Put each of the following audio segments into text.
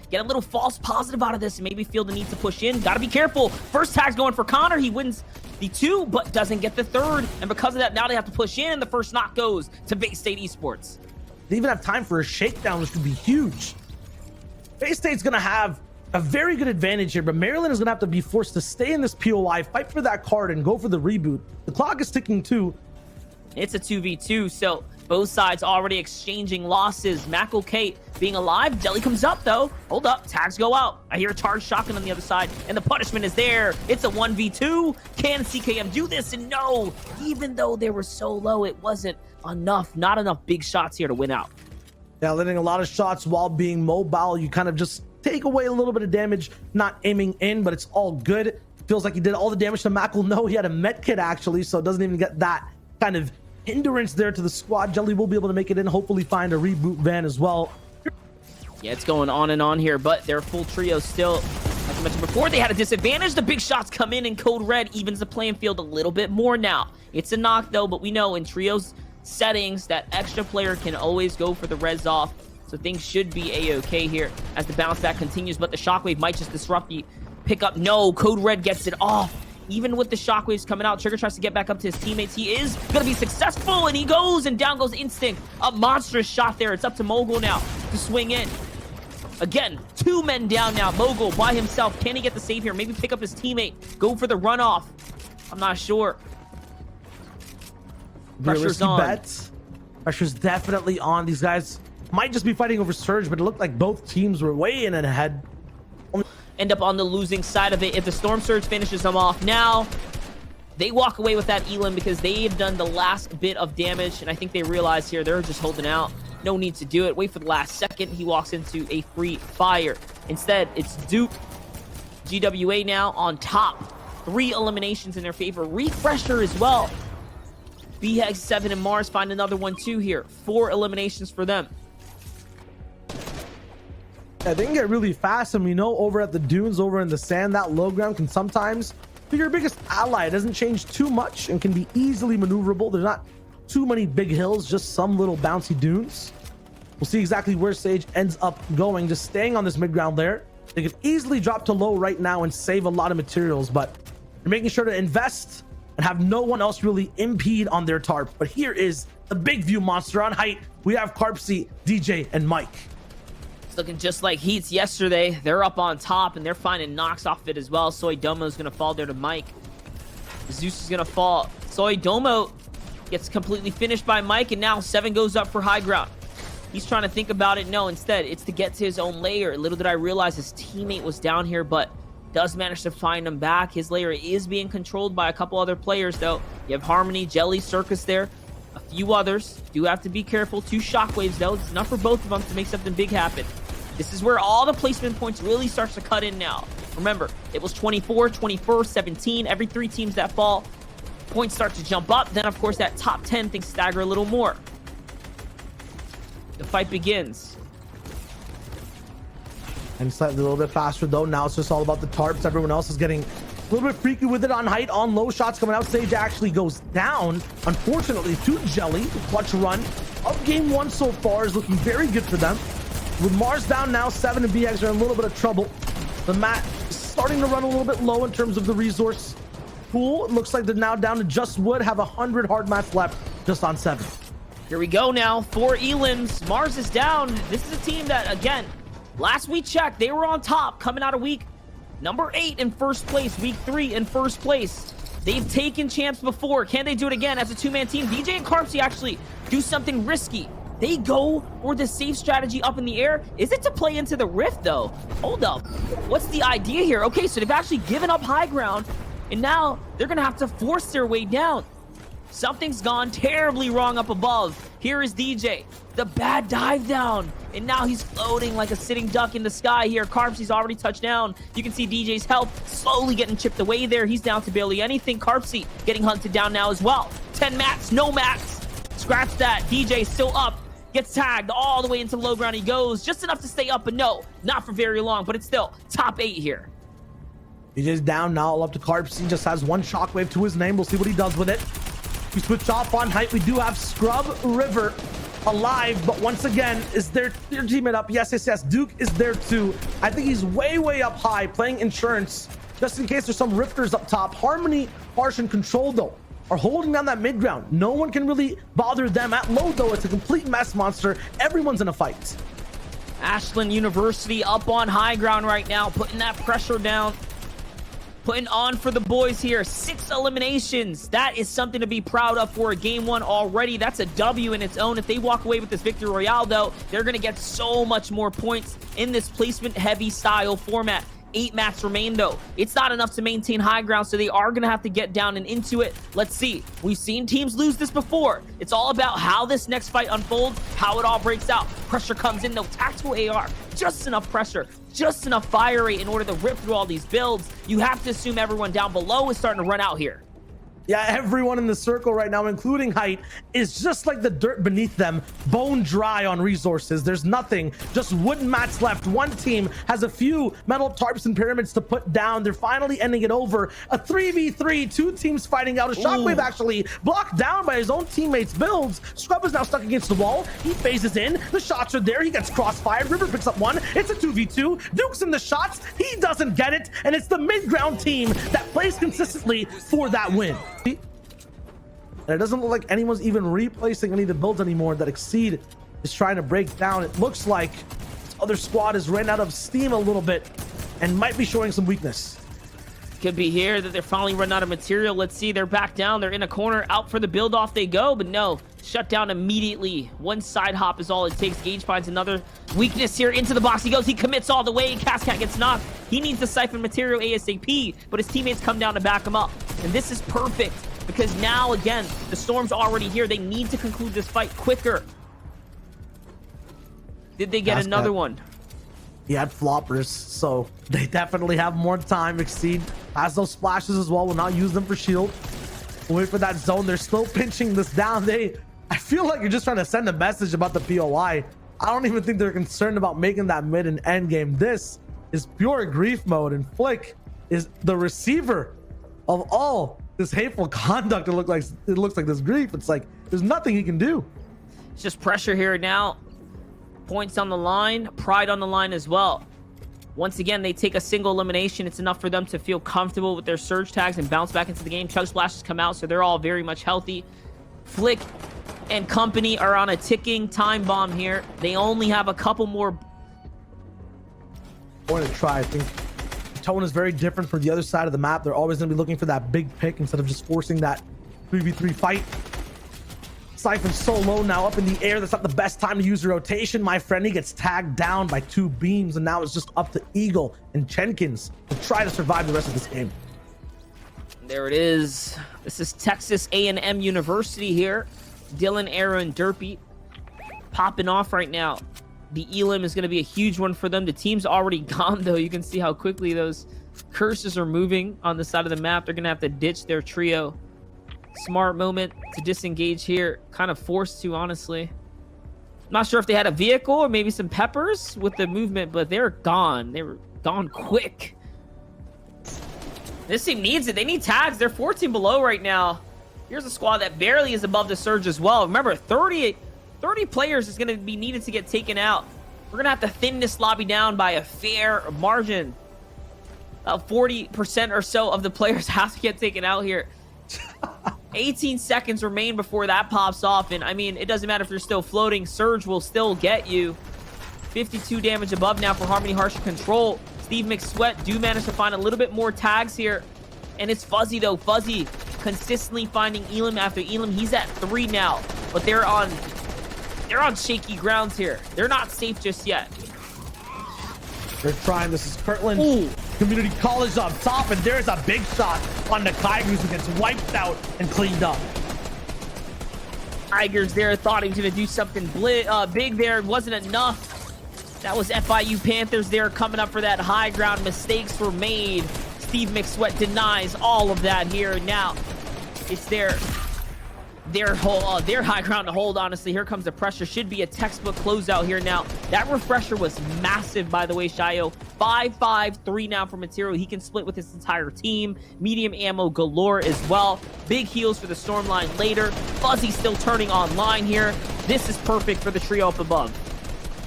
get a little false positive out of this and maybe feel the need to push in. Gotta be careful. First tag's going for Connor. He wins the 2, but doesn't get the 3rd. And because of that, now they have to push in. The first knock goes to Bay State Esports. They even have time for a shakedown, which could be huge. Bay State's gonna have a very good advantage here, but Maryland is gonna have to be forced to stay in this POI, fight for that card, and go for the reboot. The clock is ticking too. It's a 2v2, so both sides already exchanging losses. Mackle Kate being alive. Jelly comes up though. Hold up, tags go out. I hear a charged shotgun on the other side, and the punishment is there. It's a 1v2. Can CKM do this? And no, even though they were so low, it wasn't enough. Not enough big shots here to win out. Yeah, letting a lot of shots while being mobile, you kind of just take away a little bit of damage, not aiming in, but it's all good. Feels like he did all the damage to Mackle. No, he had a med kit actually, so it doesn't even get that kind of hindrance there to the squad. Jelly will be able to make it in, hopefully find a reboot van as well. Yeah, it's going on and on here, but their full trio still, like I mentioned before, they had a disadvantage. The big shots come in, and Code Red evens the playing field a little bit more now. It's a knock though, but we know in trios settings that extra player can always go for the res off, so things should be a-okay here as the bounce back continues, but the shockwave might just disrupt the pickup. No, Code Red gets it off. Even with the shockwaves coming out, Trigger tries to get back up to his teammates. He is gonna be successful, and he goes, and down goes Instinct. A monstrous shot there. It's up to Mogul now to swing in. Again, 2 men down now. Mogul by himself. Can he get the save here? Maybe pick up his teammate. Go for the runoff. I'm not sure. Pressure's on. Bets. Pressure's definitely on. These guys might just be fighting over Surge, but it looked like both teams were way in ahead. End up on the losing side of it. If the Storm Surge finishes them off now, they walk away with that Elim because they've done the last bit of damage, and I think they realize here they're just holding out. No need to do it. Wait for the last second. He walks into a free fire. Instead, it's Duke GWA now on top. 3 eliminations in their favor. Refresher as well. BX7 and Mars find another one too here. 4 eliminations for them. Yeah, they can get really fast, and we know over at the dunes, over in the sand, that low ground can sometimes be your biggest ally. It doesn't change too much and can be easily maneuverable. There's not too many big hills, just some little bouncy dunes. We'll see exactly where Sage ends up going, just staying on this mid ground there. They could easily drop to low right now and save a lot of materials, but they're making sure to invest and have no one else really impede on their tarp. But here is the big view monster on height. We have Carpsy, DJ, and Mike. Looking just like Heats yesterday. They're up on top, and they're finding knocks off it as well. Soy Domo is going to fall there to Mike. Zeus is going to fall. Soy Domo gets completely finished by Mike, and now 7 goes up for high ground. He's trying to think about it. No, instead, it's to get to his own layer. Little did I realize his teammate was down here, but does manage to find him back. His layer is being controlled by a couple other players, though. You have Harmony, Jelly, Circus there. A few others. Do have to be careful. 2 shockwaves, though. It's enough for both of them to make something big happen. This is where all the placement points really starts to cut in now. Remember, it was 24, 21, 17. Every 3 teams that fall, points start to jump up. Then, of course, that top 10 things stagger a little more. The fight begins. And slightly a little bit faster, though. Now it's just all about the tarps. Everyone else is getting a little bit freaky with it on height, on low. Shots coming out. Sage actually goes down, unfortunately, to Jelly. The clutch run of game 1 so far is looking very good for them. With Mars down now, 7 and BX are in a little bit of trouble. The mat is starting to run a little bit low in terms of the resource pool. It looks like they're now down to just wood, have 100 hard mats left just on 7. Here we go now. 4 elims. Mars is down. This is a team that, again, last we checked, they were on top coming out of week number 8 in first place, week 3 in first place. They've taken champs before. Can they do it again as a 2-man team? DJ and Carpsy actually do something risky. They go for the safe strategy up in the air. Is it to play into the rift, though? Hold up. What's the idea here? Okay, so they've actually given up high ground, and now they're going to have to force their way down. Something's gone terribly wrong up above. Here is DJ. The bad dive down. And now he's floating like a sitting duck in the sky here. Carpsy's already touched down. You can see DJ's health slowly getting chipped away there. He's down to barely anything. Carpsy getting hunted down now as well. 10 mats, no mats. Scratch that. DJ still up. Gets tagged all the way into low ground. He goes just enough to stay up, but no, not for very long. But it's still top 8 here. DJ's down now, all up to Carps. He just has 1 shockwave to his name. We'll see what he does with it. We switch off on height. We do have Scrub River alive, but once again, is their teammate up? Yes, yes, yes. Duke is there too. I think he's way, way up high, playing insurance, just in case there's some rifters up top. Harmony, Harsh, and Control, though, are holding down that mid ground. No one can really bother them. At low, though, it's a complete mess, Monster. Everyone's in a fight. Ashland University up on high ground right now, putting that pressure down. Putting on for the boys here. 6 eliminations. That is something to be proud of for a game 1 already. That's a W in its own. If they walk away with this victory royale, though, they're going to get so much more points in this placement-heavy style format. 8 maps remain, though. It's not enough to maintain high ground, so they are going to have to get down and into it. Let's see. We've seen teams lose this before. It's all about how this next fight unfolds, how it all breaks out. Pressure comes in, though. Tactical AR. Just enough pressure. Just enough fire rate in order to rip through all these builds. You have to assume everyone down below is starting to run out here. Yeah, everyone in the circle right now, including Height, is just like the dirt beneath them, bone dry on resources. There's nothing, just wooden mats left. One team has a few metal tarps and pyramids to put down. They're finally ending it over. A 3v3, 2 teams fighting out. A Shockwave actually blocked down by his own teammates' builds. Scrub is now stuck against the wall. He phases in. The shots are there. He gets crossfired. River picks up one. It's a 2v2. Duke's in the shots. He doesn't get it. And it's the mid-ground team that plays consistently for that win. And it doesn't look like anyone's even replacing any of the builds anymore that Exceed is trying to break down. It looks like this other squad has ran out of steam a little bit and might be showing some weakness. Could be here that they're finally running out of material. Let's see. They're back down. They're in a corner. Out for the build off they go, but no. Shut down immediately. One side hop is all it takes. Gage finds another weakness here. Into the box he goes. He commits all the way. Cascat gets knocked. He needs to siphon material ASAP, but his teammates come down to back him up. And this is perfect because now, again, the Storm's already here. They need to conclude this fight quicker. Did they get Cascat. another one? He had floppers, so they definitely have more time. Exceed has those splashes as well. Will not use them for shield. Wait for that zone. They're still pinching this down. I feel like you're just trying to send a message about the POI. I don't even think they're concerned about making that mid and end game. This is pure grief mode, and Flick is the receiver of all this hateful conduct. It looks like this grief. It's like there's nothing he can do. It's just pressure here now. Points on the line, pride on the line as well. Once again, they take a single elimination. It's enough for them to feel comfortable with their surge tags and bounce back into the game. Chug splashes come out, so they're all very much healthy. Flick and company are on a ticking time bomb here. They only have a couple more. I want to try. I think the tone is very different from the other side of the map. They're always going to be looking for that big pick instead of just forcing that 3v3 fight. Siphon's so low now, up in the air. That's not the best time to use the rotation, my friend. He gets tagged down by 2 beams, and now it's just up to Eagle and Jenkins to try to survive the rest of this game. There it is. This is Texas A&M University here. Dylan, Aaron, Derpy popping off right now. The Elim is going to be a huge one for them. The team's already gone, though. You can see how quickly those curses are moving on the side of the map. They're going to have to ditch their trio. Smart moment to disengage here. Kind of forced to, honestly. Not sure if they had a vehicle or maybe some peppers with the movement, but they're gone. They were gone quick. This team needs it. They need tags. They're 14 below right now. Here's a squad that barely is above the surge as well. Remember, 30 players is going to be needed to get taken out. We're going to have to thin this lobby down by a fair margin. 40% or so of the players have to get taken out here. 18 seconds remain before that pops off, and I mean, it doesn't matter if you're still floating. Surge will still get you. 52 damage above now for Harmony, Harsh, and Control. Steve McSweat do manage to find a little bit more tags here, and it's Fuzzy, though. Fuzzy consistently finding Elim after Elim. He's at 3 now, but they're on shaky grounds here. They're not safe just yet. They're trying. This is Kirtland. Ooh. Community College up top, and there's a big shot on the Tigers who gets wiped out and cleaned up. Tigers there thought he was going to do something big there. It wasn't enough. That was FIU Panthers there coming up for that high ground. Mistakes were made. Steve McSweat denies all of that here. Now it's their high ground to hold. Honestly, here comes the pressure. Should be a textbook closeout here. Now that refresher was massive, by the way. Shyo 5-5-3 now for material. He can split with his entire team. Medium ammo galore as well. Big heals for the storm line later. Fuzzy still turning online here. This is perfect for the trio up above.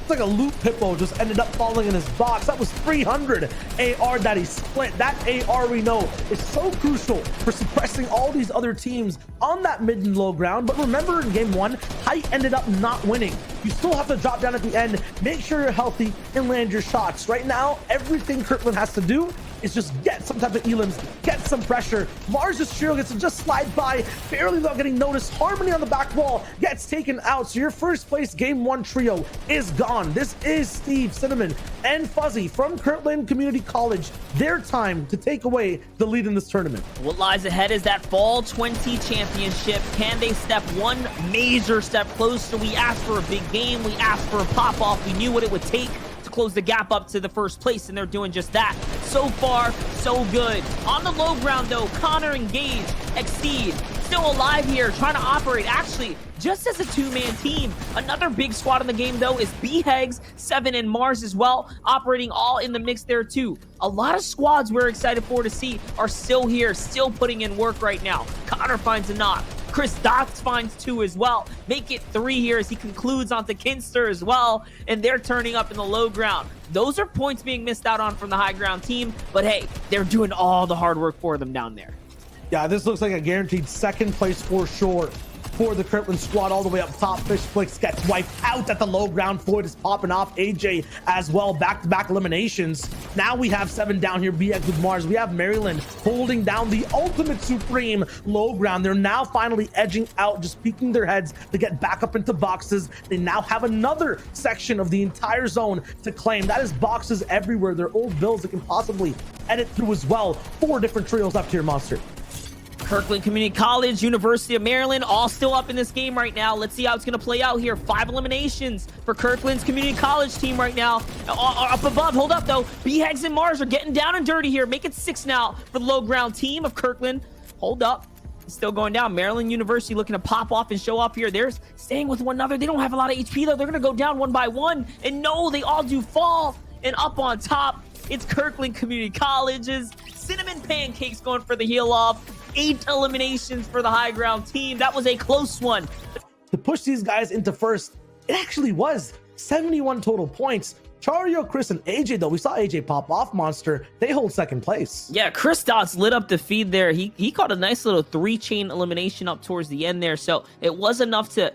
It's like a loop hippo just ended up falling in his box. That was 300 AR that he split. That AR, we know, is so crucial for suppressing all these other teams on that mid and low ground. But remember, in game 1, Height ended up not winning. You still have to drop down at the end, make sure you're healthy, and land your shots. Right now, everything Kirkland has to do is just get some type of elims, get some pressure. Mars' trio gets to just slide by, barely without getting noticed. Harmony on the back wall gets taken out. So your first place game 1 trio is gone. This is Steve, Cinnamon, and Fuzzy from Kirtland Community College. Their time to take away the lead in this tournament. What lies ahead is that Fall 20 championship. Can they step one major step closer? We asked for a big game. We asked for a pop-off. We knew what it would take to close the gap up to the first place, and they're doing just that. So far, so good. On the low ground, though, Connor, Engage, Exceed, still alive here, trying to operate, actually, just as a two-man team. Another big squad in the game, though, is B-Hegs, 7, and Mars as well, operating all in the mix there, too. A lot of squads we're excited for to see are still here, still putting in work right now. Connor finds a knock. Chris Dots finds 2 as well. Make it 3 here as he concludes onto Kinster as well, and they're turning up in the low ground. Those are points being missed out on from the high ground team, but hey, they're doing all the hard work for them down there. Yeah, this looks like a guaranteed second place for sure for the Kirtland squad. All the way up top, Fishflix gets wiped out at the low ground. Floyd is popping off. AJ as well, back-to-back eliminations. Now we have 7 down here, BX with Mars. We have Maryland holding down the ultimate supreme low ground. They're now finally edging out, just peeking their heads to get back up into boxes. They now have another section of the entire zone to claim. That is boxes everywhere. They're old builds that can possibly edit through as well. 4 different trios left here, Monster. Kirkland Community College, University of Maryland, all still up in this game right now. Let's see how it's going to play out here. 5 eliminations for Kirkland's Community College team right now. Up above, hold up though. B-Hegs and Mars are getting down and dirty here. Make it 6 now for the low ground team of Kirkland. Hold up. It's still going down. Maryland University looking to pop off and show off here. They're staying with one another. They don't have a lot of HP though. They're going to go down one by one. And no, they all do fall. And up on top, it's Kirkland Community College's Cinnamon Pancakes going for the heel off. 8 eliminations for the high ground team. That was a close one. To push these guys into first, it actually was 71 total points. Chario, Chris, and AJ, though, we saw AJ pop off, Monster. They hold second place. Yeah, Chris Dots lit up the feed there. He caught a nice little 3-chain elimination up towards the end there. So it was enough to